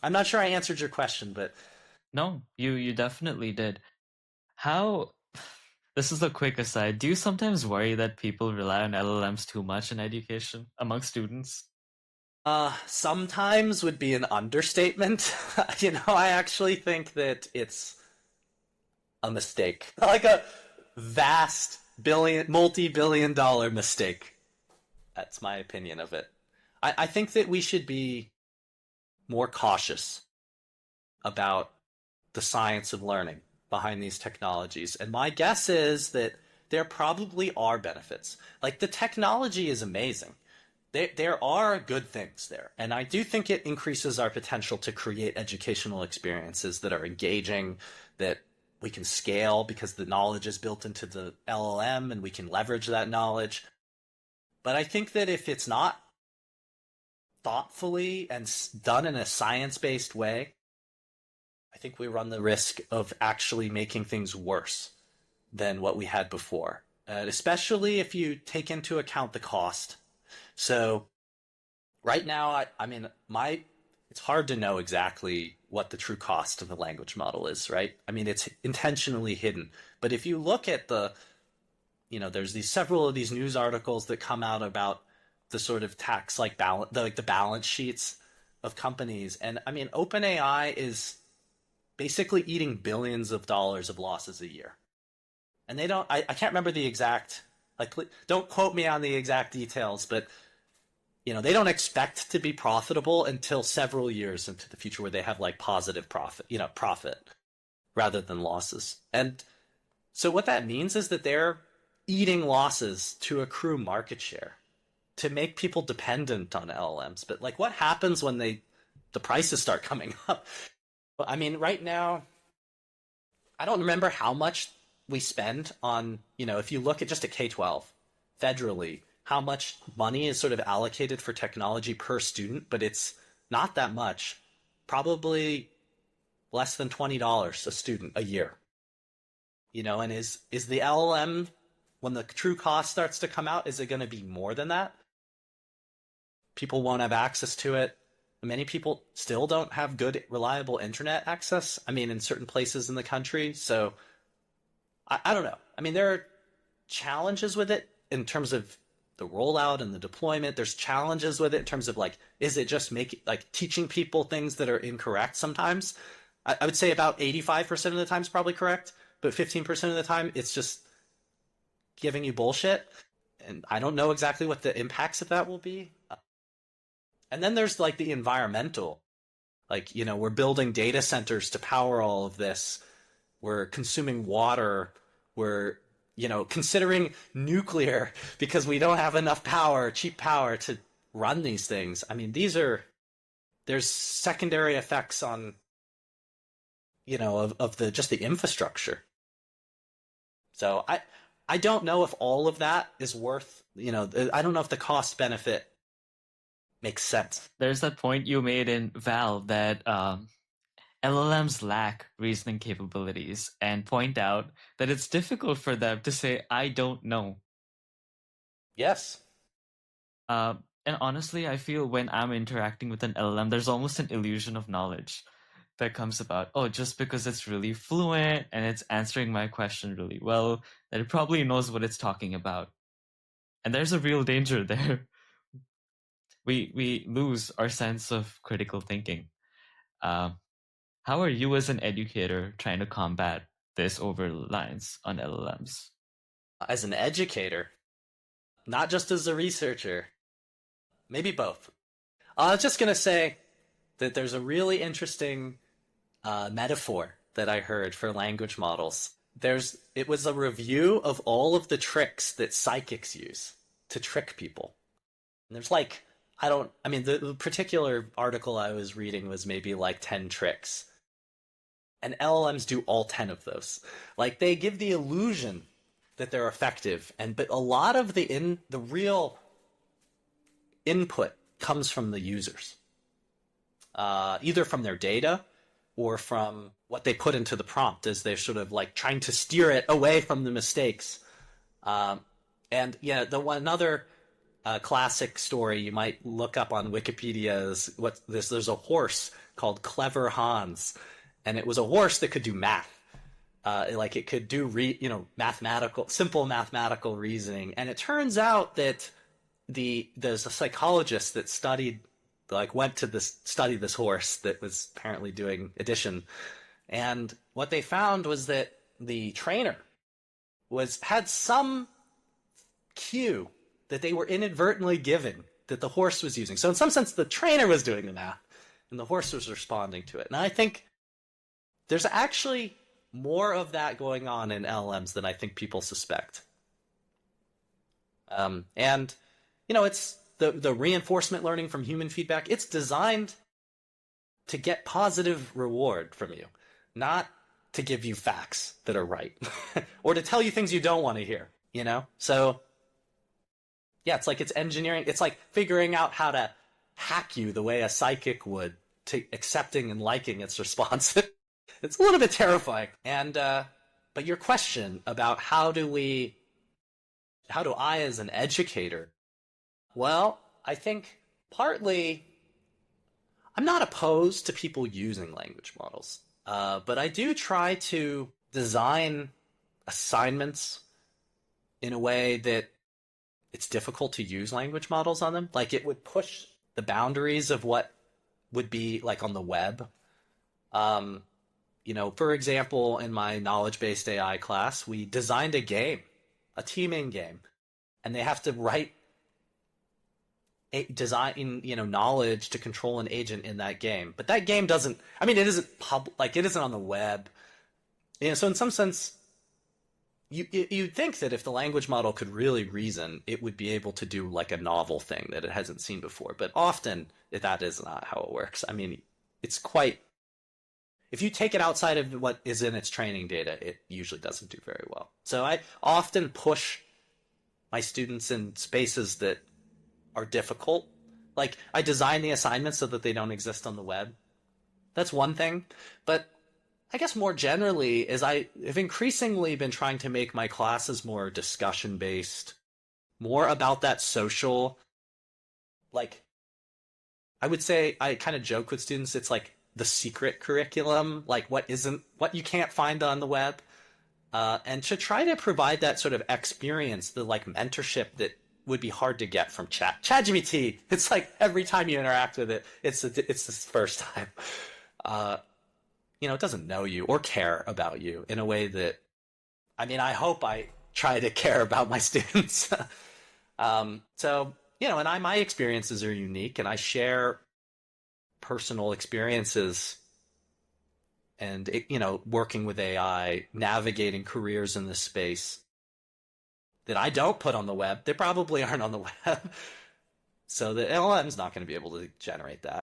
I'm not sure I answered your question, but No, you definitely did. How this is a quick aside. Do you sometimes worry that people rely on LLMs too much in education among students? sometimes would be an understatement. I actually think that it's a mistake, like a vast multi-billion dollar mistake. That's my opinion of it. I think that we should be more cautious about the science of learning behind these technologies. And my guess is that there probably are benefits. Like the technology is amazing. There are good things there. And I do think it increases our potential to create educational experiences that are engaging, that we can scale because the knowledge is built into the LLM and we can leverage that knowledge. But I think that if it's not thoughtfully and done in a science based way, I think we run the risk of actually making things worse than what we had before, especially if you take into account the cost. So right now, I mean, it's hard to know exactly what the true cost of a language model is, right? I mean, it's intentionally hidden. But if you look at there's these several of these news articles that come out about the sort of tax like the balance sheets of companies, and I mean, OpenAI is basically eating billions of dollars of losses a year. And they don't, I can't remember the exact, like, don't quote me on the exact details, but, they don't expect to be profitable until several years into the future where they have like positive profit rather than losses. And so what that means is that they're eating losses to accrue market share to make people dependent on LLMs. But like what happens when the prices start coming up? I mean, right now, I don't remember how much we spend on, if you look at just a K-12 federally, how much money is sort of allocated for technology per student, but it's not that much. Probably less than $20 a student a year. And is the LLM, when the true cost starts to come out, is it going to be more than that? People won't have access to it. Many people still don't have good, reliable internet access. I mean, in certain places in the country. So I don't know. I mean, there are challenges with it in terms of the rollout and the deployment. There's challenges with it in terms of like, is it just teaching people things that are incorrect sometimes? I would say about 85% of the time is probably correct, but 15% of the time it's just giving you bullshit. And I don't know exactly what the impacts of that will be. And then there's like the environmental, like, we're building data centers to power all of this. We're consuming water. We're, considering nuclear because we don't have enough power, cheap power to run these things. I mean, there's secondary effects on, of just the infrastructure. So I don't know if all of that is worth, I don't know if the cost benefit makes sense. There's that point you made in Val that LLMs lack reasoning capabilities and point out that it's difficult for them to say, I don't know. Yes. Uh, and honestly, I feel when I'm interacting with an LLM, there's almost an illusion of knowledge that comes about. Oh, just because it's really fluent and it's answering my question really well, that it probably knows what it's talking about. And there's a real danger there. We lose our sense of critical thinking. Uh, how are you as an educator trying to combat this over reliance on LLMs? As an educator, not just as a researcher, maybe both. I was just going to say that there's a really interesting metaphor that I heard for language models. It was a review of all of the tricks that psychics use to trick people. And there's like, I mean, the particular article I was reading was maybe like 10 tricks. And LLMs do all 10 of those. Like they give the illusion that they're effective, but a lot of the real input comes from the users, either from their data or from what they put into the prompt as they're sort of like trying to steer it away from the mistakes. And yeah, another classic story you might look up on Wikipedia is there's a horse called Clever Hans, and it was a horse that could do math. Like it could do simple mathematical reasoning. And it turns out that there's a psychologist that went to study this horse that was apparently doing addition. And what they found was that the trainer had some cue that they were inadvertently giving that the horse was using. So in some sense, the trainer was doing the math and the horse was responding to it. And I think there's actually more of that going on in LLMs than I think people suspect. And, it's the reinforcement learning from human feedback. It's designed to get positive reward from you, not to give you facts that are right or to tell you things you don't want to hear, So, yeah, it's engineering. It's like figuring out how to hack you the way a psychic would to accepting and liking its response. It's a little bit terrifying. And but your question about how do I as an educator? Well, I think partly I'm not opposed to people using language models, but I do try to design assignments in a way that it's difficult to use language models on them. Like it would push the boundaries of what would be like on the web. For example, in my knowledge-based AI class, we designed a teaming game, and they have to write design, knowledge to control an agent in that game. But that game doesn't. I mean, it isn't it isn't on the web. So in some sense, you'd think that if the language model could really reason, it would be able to do like a novel thing that it hasn't seen before. But often that is not how it works. I mean, if you take it outside of what is in its training data, it usually doesn't do very well. So I often push my students in spaces that are difficult. Like I design the assignments so that they don't exist on the web. That's one thing. But I guess more generally is I have increasingly been trying to make my classes more discussion-based, more about that social, like, I would say, I kind of joke with students, it's like the secret curriculum, like what you can't find on the web, and to try to provide that sort of experience, the like mentorship that would be hard to get from ChatGPT. It's like every time you interact with it, it's this first time. It doesn't know you or care about you in a way that, I mean, I hope I try to care about my students. So, my experiences are unique, and I share personal experiences and, working with AI, navigating careers in this space that I don't put on the web. They probably aren't on the web. So the LLM is not going to be able to generate that.